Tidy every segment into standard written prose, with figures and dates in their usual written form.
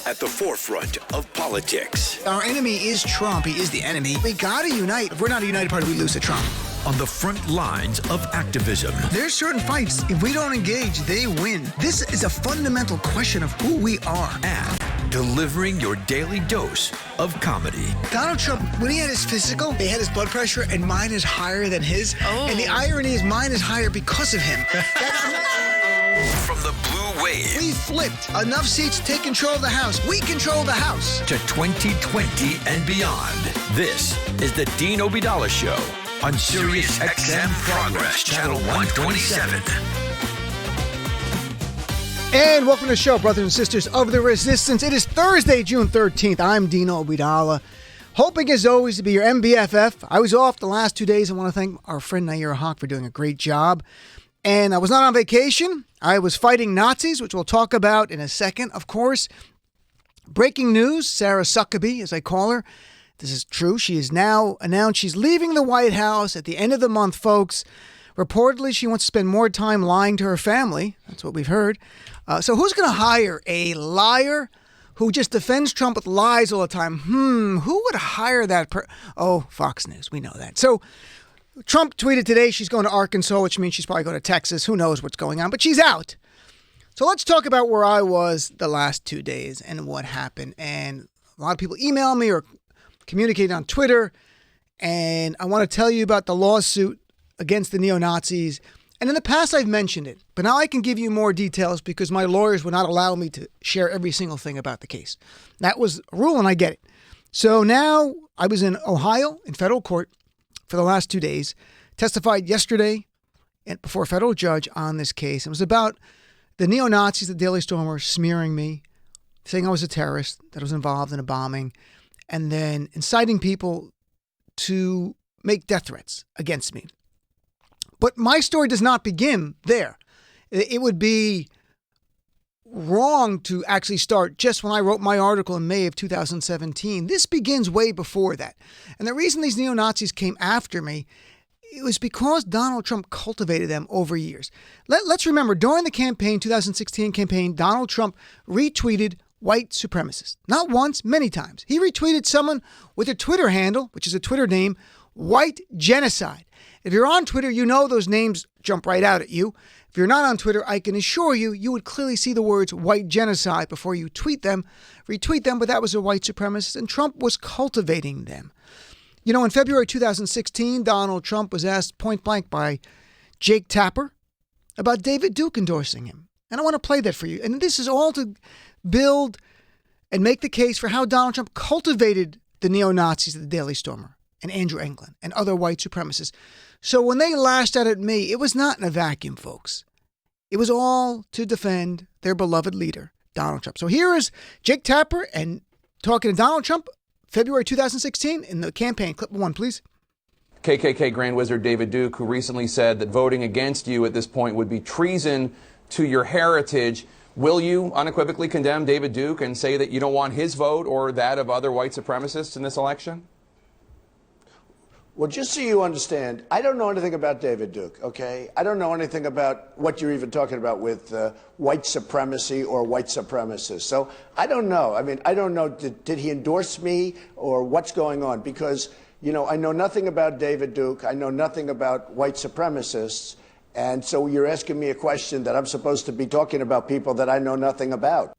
at the forefront of politics. Our enemy is Trump. He is the enemy. We gotta unite. If we're not a united party, we lose to Trump. On the front lines of activism. There's certain fights, if we don't engage, they win. This is a fundamental question of who we are. And delivering your daily dose of comedy. Donald Trump, when he had his physical, they had his blood pressure, and mine is higher than his. Oh. And the irony is mine is higher because of him. From the blue wave. We flipped. Enough seats to take control of the House. We control the House. To 2020 and beyond. This is the Dean Obeidallah Show on Sirius XM Progress, Channel 127. And welcome to the show, brothers and sisters of the resistance. It is Thursday, June 13th. I'm Dean Obeidallah. Hoping, as always, to be your MBFF. I was off the last 2 days. I want to thank our friend Naira Haq for doing a great job. And I was not on vacation. I was fighting Nazis, which we'll talk about in a second, of course. Breaking news, Sarah Huckabee, as I call her. This is true. She has now announced she's leaving the White House at the end of the month, folks. Reportedly, she wants to spend more time lying to her family. That's what we've heard. So who's going to hire a liar who just defends Trump with lies all the time? Who would hire that Fox News. We know that. So Trump tweeted today she's going to Arkansas, which means she's probably going to Texas. Who knows what's going on, but she's out. So let's talk about where I was the last 2 days and what happened. And a lot of people email me or communicate on Twitter. And I want to tell you about the lawsuit against the neo-Nazis. And in the past, I've mentioned it, but now I can give you more details because my lawyers would not allow me to share every single thing about the case. That was a rule, and I get it. So now I was in Ohio in federal court for the last 2 days, testified yesterday before a federal judge on this case. It was about the neo-Nazis, the Daily Stormer, smearing me, saying I was a terrorist, that I was involved in a bombing, and then inciting people to make death threats against me. But my story does not begin there. It would be wrong to actually start just when I wrote my article in May of 2017. This begins way before that. And the reason these neo-Nazis came after me, it was because Donald Trump cultivated them over years. Let's remember, during the campaign, 2016 campaign, Donald Trump retweeted white supremacists. Not once, many times. He retweeted someone with a Twitter handle, which is a Twitter name, White Genocide. If you're on Twitter, you know those names jump right out at you. If you're not on Twitter, I can assure you, you would clearly see the words white genocide before you retweet them, but that was a white supremacist, and Trump was cultivating them. You know, in February 2016, Donald Trump was asked point blank by Jake Tapper about David Duke endorsing him. And I want to play that for you. And this is all to build and make the case for how Donald Trump cultivated the neo-Nazis at the Daily Stormer and Andrew Anglin and other white supremacists. So when they lashed out at me, it was not in a vacuum, folks. It was all to defend their beloved leader, Donald Trump. So here is Jake Tapper and talking to Donald Trump, February 2016, in the campaign. Clip one, please. KKK Grand Wizard David Duke, who recently said that voting against you at this point would be treason to your heritage. Will you unequivocally condemn David Duke and say that you don't want his vote or that of other white supremacists in this election? Well, just so you understand, I don't know anything about David Duke, okay? I don't know anything about what you're even talking about with white supremacy or white supremacists. So I don't know. I mean, I don't know, did he endorse me or what's going on? Because, you know, I know nothing about David Duke. I know nothing about white supremacists. And so you're asking me a question that I'm supposed to be talking about people that I know nothing about.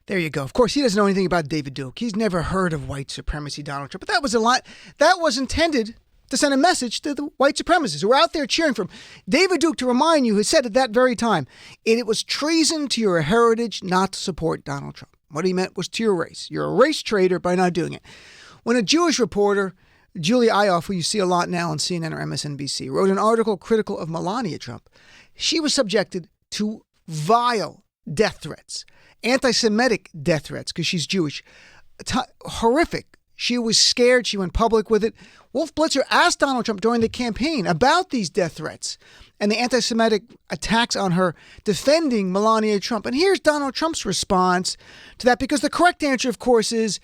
There you go. Of course, he doesn't know anything about David Duke. He's never heard of white supremacy, Donald Trump. But that was a lot. That was intended to send a message to the white supremacists who were out there cheering for him. David Duke, to remind you, had said at that very time, it was treason to your heritage not to support Donald Trump. What he meant was to your race. You're a race traitor by not doing it. When a Jewish reporter, Julia Ioffe, who you see a lot now on CNN or MSNBC, wrote an article critical of Melania Trump, she was subjected to vile death threats. Anti-Semitic death threats because she's Jewish. Horrific. She was scared. She went public with it. Wolf Blitzer asked Donald Trump during the campaign about these death threats and the anti-Semitic attacks on her, defending Melania Trump. And here's Donald Trump's response to that, because the correct answer, of course, is,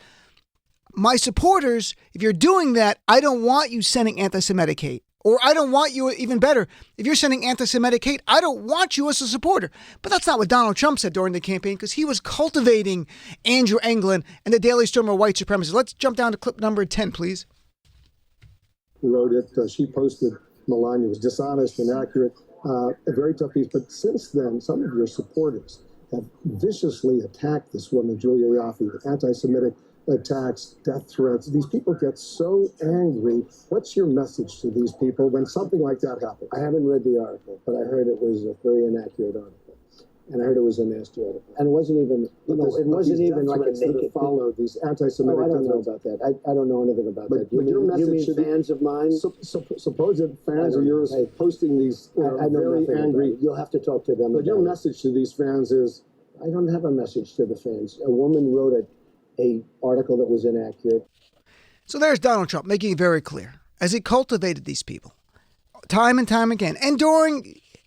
my supporters, if you're doing that, I don't want you sending anti-Semitic hate Or I don't want you, even better, if you're sending anti-Semitic hate, I don't want you as a supporter. But that's not what Donald Trump said during the campaign, because he was cultivating Andrew Anglin and the Daily Stormer white supremacists. Let's jump down to clip number 10, please. He wrote it. She posted Melania was dishonest, inaccurate, a very tough piece. But since then, some of your supporters have viciously attacked this woman, Julia Ioffe, with anti-Semitic attacks, death threats. These people get so angry. What's your message to these people when something like that happens? I haven't read the article, but I heard it was a very inaccurate article. And I heard it was a nasty article. And it wasn't even, it wasn't even like a naked follow these anti-Semitic. I don't know about that. I don't know anything about that. But your message you mean fans of mine? Supposed fans of yours posting these very angry. You'll have to talk to them. But your message to these fans is? I don't have a message to the fans. A woman wrote a article that was inaccurate. So there's Donald Trump making it very clear as he cultivated these people time and time again. And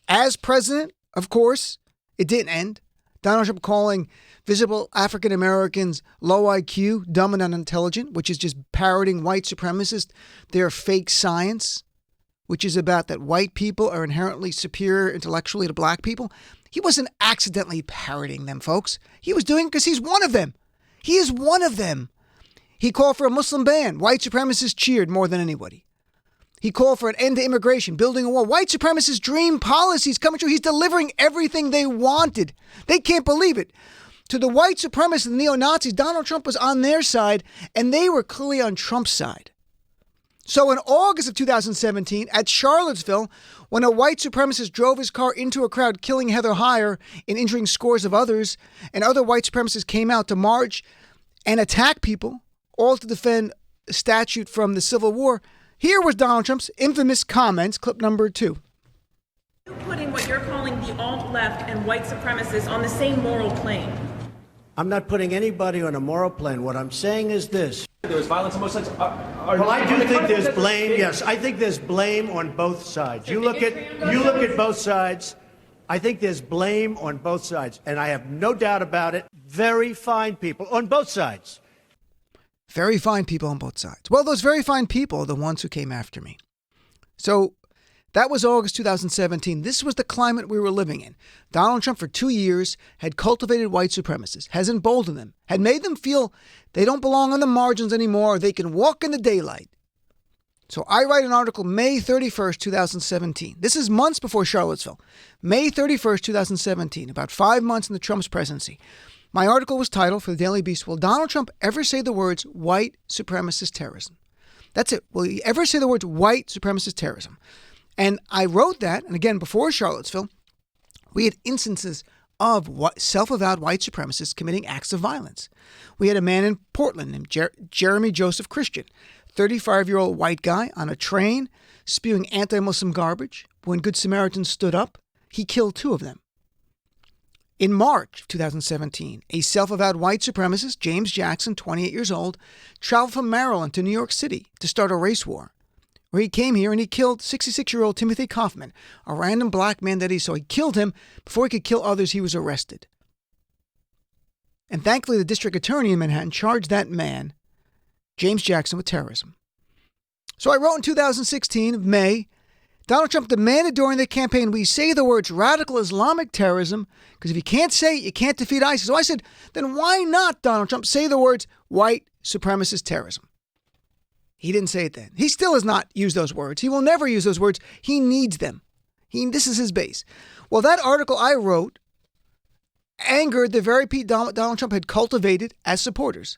as president, of course, it didn't end. Donald Trump calling visible African Americans low IQ, dumb and unintelligent, which is just parroting white supremacists, their fake science, which is about that white people are inherently superior intellectually to black people. He wasn't accidentally parroting them, folks. He was doing it because he's one of them. He is one of them. He called for a Muslim ban. White supremacists cheered more than anybody. He called for an end to immigration, building a wall. White supremacists' dream policies coming true. He's delivering everything they wanted. They can't believe it. To the white supremacists and neo-Nazis, Donald Trump was on their side, and they were clearly on Trump's side. So in August of 2017, at Charlottesville, when a white supremacist drove his car into a crowd, killing Heather Heyer and injuring scores of others, and other white supremacists came out to march and attack people, all to defend a statute from the Civil War, here was Donald Trump's infamous comments, clip number 2. You're putting what you're calling the alt-left and white supremacists on the same moral plane. I'm not putting anybody on a moral plane. What I'm saying is this. There was violence on both sides. Well, I do think there's blame. Yes, I think there's blame on both sides. You look at both sides. I think there's blame on both sides, and I have no doubt about it. Very fine people on both sides. Very fine people on both sides. Well, those very fine people are the ones who came after me. So that was August 2017. This was the climate we were living in. Donald Trump, for 2 years, had cultivated white supremacists, has emboldened them, had made them feel they don't belong on the margins anymore, or they can walk in the daylight. So I write an article May 31st, 2017. This is months before Charlottesville. May 31st, 2017, about 5 months in the Trump's presidency. My article was titled for the Daily Beast, will Donald Trump ever say the words white supremacist terrorism? That's it. Will he ever say the words white supremacist terrorism? And I wrote that, and again, before Charlottesville, we had instances of self-avowed white supremacists committing acts of violence. We had a man in Portland named Jeremy Joseph Christian, 35-year-old white guy on a train spewing anti-Muslim garbage. When Good Samaritans stood up, he killed 2 of them. In March of 2017, a self-avowed white supremacist, James Jackson, 28 years old, traveled from Maryland to New York City to start a race war, where he came here and he killed 66-year-old Timothy Kaufman, a random black man that he saw. He killed him before he could kill others. He was arrested. And thankfully, the district attorney in Manhattan charged that man, James Jackson, with terrorism. So I wrote in 2016, May, Donald Trump demanded during the campaign we say the words radical Islamic terrorism, because if you can't say it, you can't defeat ISIS. So I said, then why not, Donald Trump, say the words white supremacist terrorism? He didn't say it then. He still has not used those words. He will never use those words. He needs them. This is his base. Well, that article I wrote angered the very people Donald Trump had cultivated as supporters,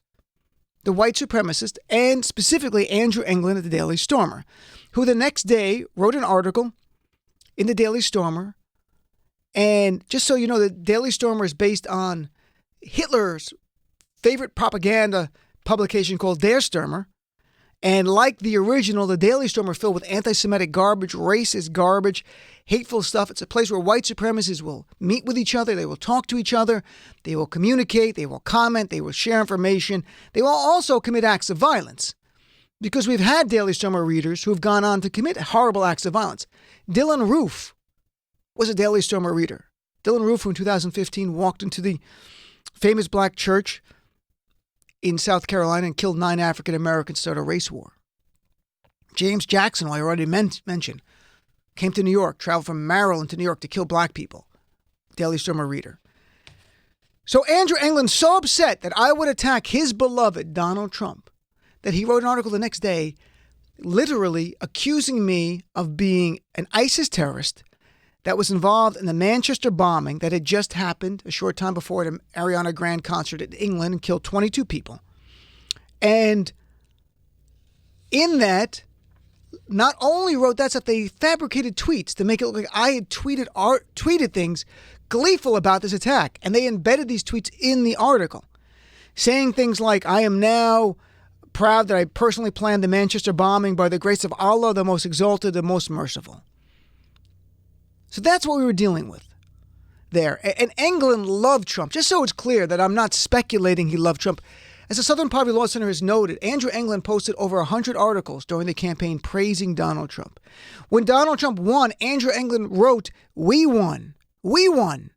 the white supremacist, and specifically Andrew Anglin at the Daily Stormer, who the next day wrote an article in the Daily Stormer. And just so you know, the Daily Stormer is based on Hitler's favorite propaganda publication called Der Stürmer. And like the original, the Daily Stormer filled with anti-Semitic garbage, racist garbage, hateful stuff. It's a place where white supremacists will meet with each other. They will talk to each other. They will communicate. They will comment. They will share information. They will also commit acts of violence, because we've had Daily Stormer readers who have gone on to commit horrible acts of violence. Dylan Roof was a Daily Stormer reader. Dylan Roof, who in 2015 walked into the famous black church in South Carolina and killed 9 African Americans, started a race war. James Jackson, who I already mentioned, came to New York, traveled from Maryland to New York to kill black people. Daily Stormer reader. So Andrew England's so upset that I would attack his beloved Donald Trump that he wrote an article the next day literally accusing me of being an ISIS terrorist that was involved in the Manchester bombing that had just happened a short time before at an Ariana Grande concert in England and killed 22 people. And in that, not only wrote that stuff, they fabricated tweets to make it look like I had tweeted things gleeful about this attack. And they embedded these tweets in the article, saying things like, I am now proud that I personally planned the Manchester bombing by the grace of Allah, the most exalted, the most merciful. So that's what we were dealing with there. And England loved Trump. Just so it's clear that I'm not speculating he loved Trump. As the Southern Poverty Law Center has noted, Andrew England posted over 100 articles during the campaign praising Donald Trump. When Donald Trump won, Andrew England wrote, "We won. We won.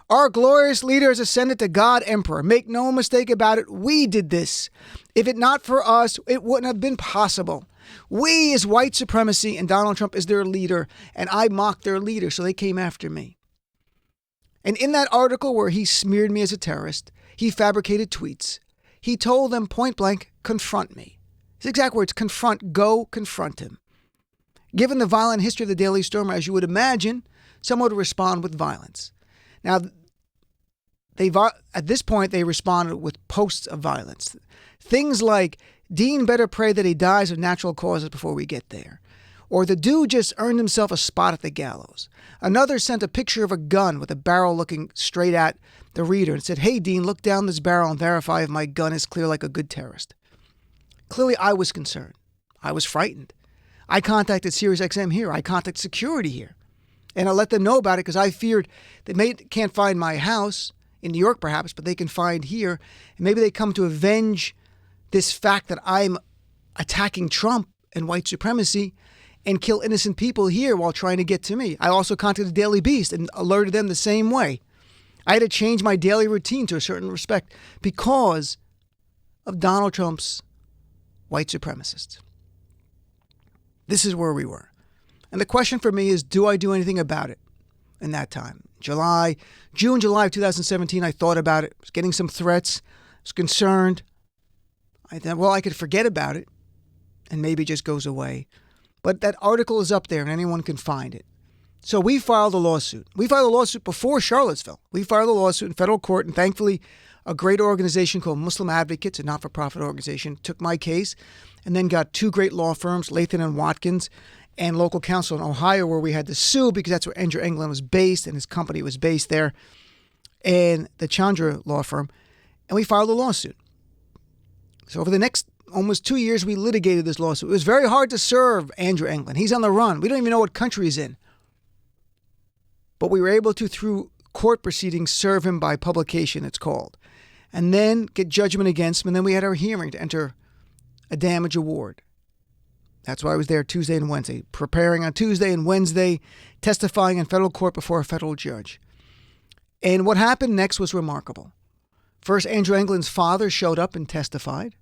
Our glorious leader has ascended to God Emperor. Make no mistake about it, we did this. If it not for us, it wouldn't have been possible. We is white supremacy and Donald Trump is their leader, and I mocked their leader, so they came after me." And in that article where he smeared me as a terrorist, he fabricated tweets. He told them point blank, confront me. His exact words, go confront him. Given the violent history of the Daily Stormer, as you would imagine, someone would respond with violence. Now, at this point, they responded with posts of violence. Things like, Dean better pray that he dies of natural causes before we get there. Or the dude just earned himself a spot at the gallows. Another sent a picture of a gun with a barrel looking straight at the reader and said, hey, Dean, look down this barrel and verify if my gun is clear like a good terrorist. Clearly, I was concerned. I was frightened. I contacted SiriusXM here. I contacted security here. And I let them know about it because I feared they can't find my house in New York, perhaps, but they can find here. And maybe they come to avenge this fact that I'm attacking Trump and white supremacy and kill innocent people here while trying to get to me. I also contacted the Daily Beast and alerted them the same way. I had to change my daily routine to a certain respect because of Donald Trump's white supremacists. This is where we were. And the question for me is, do I do anything about it in that time? June, July of 2017, I thought about it. I was getting some threats. I was concerned. I thought, well, I could forget about it and maybe it just goes away. But that article is up there and anyone can find it. So we filed a lawsuit. We filed a lawsuit before Charlottesville. We filed a lawsuit in federal court, and thankfully a great organization called Muslim Advocates, a not-for-profit organization, took my case and then got two great law firms, Lathan and Watkins, and local counsel in Ohio, where we had to sue because that's where Andrew England was based and his company was based there, and the Chandra law firm, and we filed a lawsuit. So over the next almost 2 years, we litigated this lawsuit. It was very hard to serve Andrew England. He's on the run. We don't even know what country he's in. But we were able to, through court proceedings, serve him by publication, it's called, and then get judgment against him. And then we had our hearing to enter a damage award. That's why I was there Tuesday and Wednesday, preparing on Tuesday and Wednesday, testifying in federal court before a federal judge. And what happened next was remarkable. First, Andrew England's father showed up and testified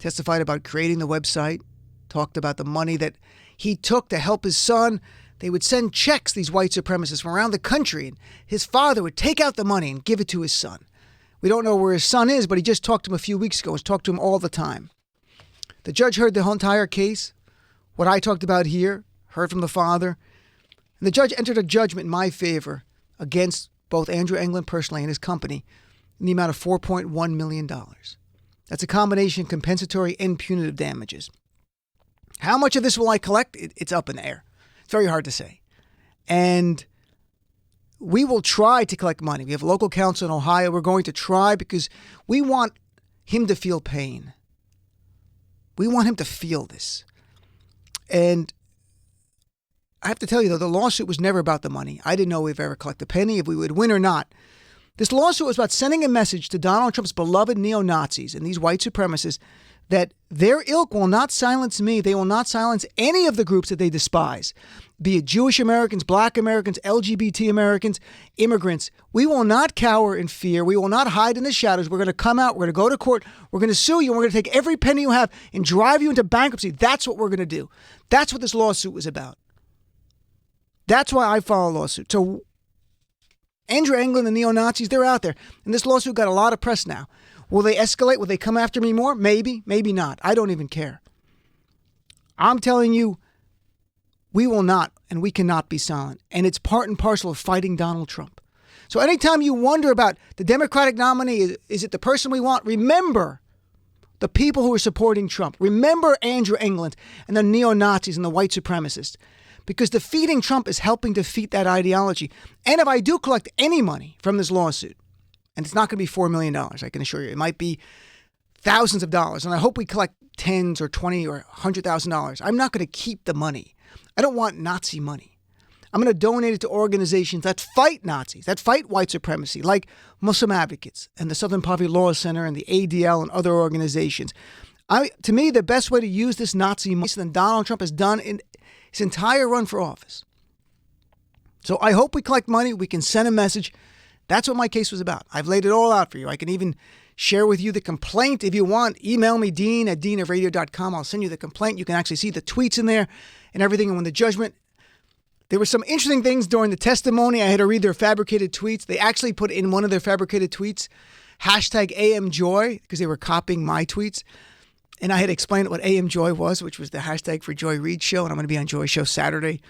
about creating the website, talked about the money that he took to help his son. They would send checks, these white supremacists, from around the country, and his father would take out the money and give it to his son. We don't know where his son is, but he just talked to him a few weeks ago. He's talked to him all the time. The judge heard the whole entire case, what I talked about here, heard from the father, and the judge entered a judgment in my favor against both Andrew England personally and his company in the amount of $4.1 million. That's a combination of compensatory and punitive damages. How much of this will I collect? It's up in the air. It's very hard to say. And we will try to collect money. We have local counsel in Ohio. We're going to try because we want him to feel pain. We want him to feel this. And I have to tell you, though, the lawsuit was never about the money. I didn't know if we'd ever collect a penny, if we would win or not. This lawsuit was about sending a message to Donald Trump's beloved neo-Nazis and these white supremacists that their ilk will not silence me. They will not silence any of the groups that they despise, be it Jewish Americans, Black Americans, LGBT Americans, immigrants. We will not cower in fear. We will not hide in the shadows. We're going to come out. We're going to go to court. We're going to sue you. And we're going to take every penny you have and drive you into bankruptcy. That's what we're going to do. That's what this lawsuit was about. That's why I filed a lawsuit. So Andrew Anglin, the neo-Nazis, they're out there. And this lawsuit got a lot of press now. Will they escalate? Will they come after me more? Maybe, maybe not. I don't even care. I'm telling you, we will not and we cannot be silent. And it's part and parcel of fighting Donald Trump. So anytime you wonder about the Democratic nominee, is it the person we want? Remember the people who are supporting Trump. Remember Andrew Anglin and the neo-Nazis and the white supremacists. Because defeating Trump is helping defeat that ideology. And if I do collect any money from this lawsuit, and it's not going to be $4 million, I can assure you. It might be thousands of dollars. And I hope we collect tens or 20 or $100,000. I'm not going to keep the money. I don't want Nazi money. I'm going to donate it to organizations that fight Nazis, that fight white supremacy, like Muslim Advocates and the Southern Poverty Law Center and the ADL and other organizations. To me, the best way to use this Nazi money than Donald Trump has done in his entire run for office. So I hope we collect money. We can send a message. That's what my case was about. I've laid it all out for you. I can even share with you the complaint if you want. Email me, dean@deanofradio.com. I'll send you the complaint. You can actually see the tweets in there and everything. And when the judgment, there were some interesting things during the testimony. I had to read their fabricated tweets. They actually put in one of their fabricated tweets, #AMJoy, because they were copying my tweets. And I had explained what AM Joy was, which was the hashtag for Joy Reid Show. And I'm going to be on Joy's show Saturday.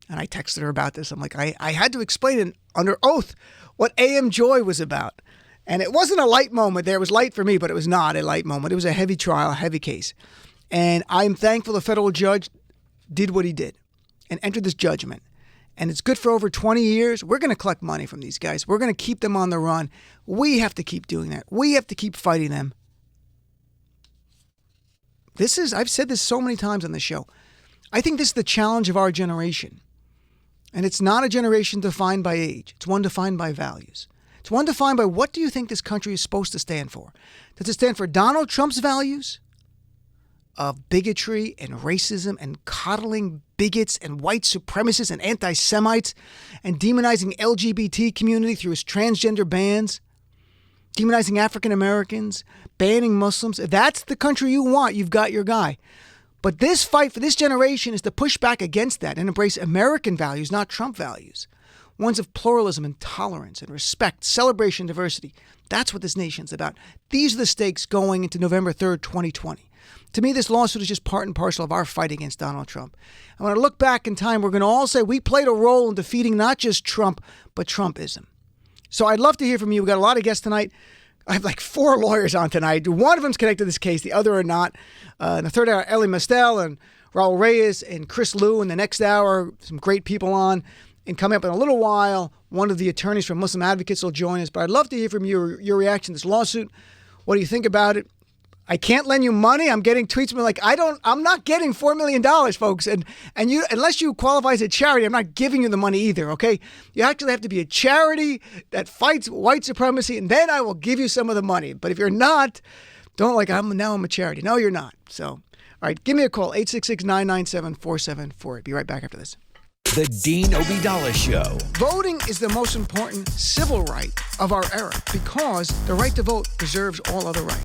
And I texted her about this. I'm like, I had to explain it under oath what AM Joy was about. And it wasn't a light moment there. It was light for me, but it was not a light moment. It was a heavy trial, a heavy case. And I'm thankful the federal judge did what he did and entered this judgment. And it's good for over 20 years. We're going to collect money from these guys. We're going to keep them on the run. We have to keep doing that. We have to keep fighting them. I've said this so many times on the show. I think this is the challenge of our generation. And it's not a generation defined by age. It's one defined by values. It's one defined by what do you think this country is supposed to stand for? Does it stand for Donald Trump's values of bigotry and racism and coddling bigots and white supremacists and anti-Semites and demonizing LGBT community through his transgender bans, demonizing African Americans, banning Muslims? If that's the country you want, you've got your guy. But this fight for this generation is to push back against that and embrace American values, not Trump values. Ones of pluralism and tolerance and respect, celebration, diversity. That's what this nation's about. These are the stakes going into November 3rd, 2020. To me, this lawsuit is just part and parcel of our fight against Donald Trump. And when I look back in time, we're going to all say we played a role in defeating not just Trump, but Trumpism. So I'd love to hear from you. We've got a lot of guests tonight. I have like 4 lawyers on tonight. One of them's connected to this case. The other are not. In the third hour, Ellie Mastel and Raul Reyes and Chris Liu. In the next hour, some great people on. And coming up in a little while, one of the attorneys from Muslim Advocates will join us. But I'd love to hear from you, your reaction to this lawsuit. What do you think about it? I can't lend you money. I'm getting tweets from me like, I'm not getting $4 million, folks. And you, unless you qualify as a charity, I'm not giving you the money either, okay? You actually have to be a charity that fights white supremacy, and then I will give you some of the money. But if you're not, don't like, I'm a charity. No, you're not. So, all right, give me a call, 866-997-4748. Be right back after this. The Dean Obeidallah Show. Voting is the most important civil right of our era because the right to vote preserves all other rights.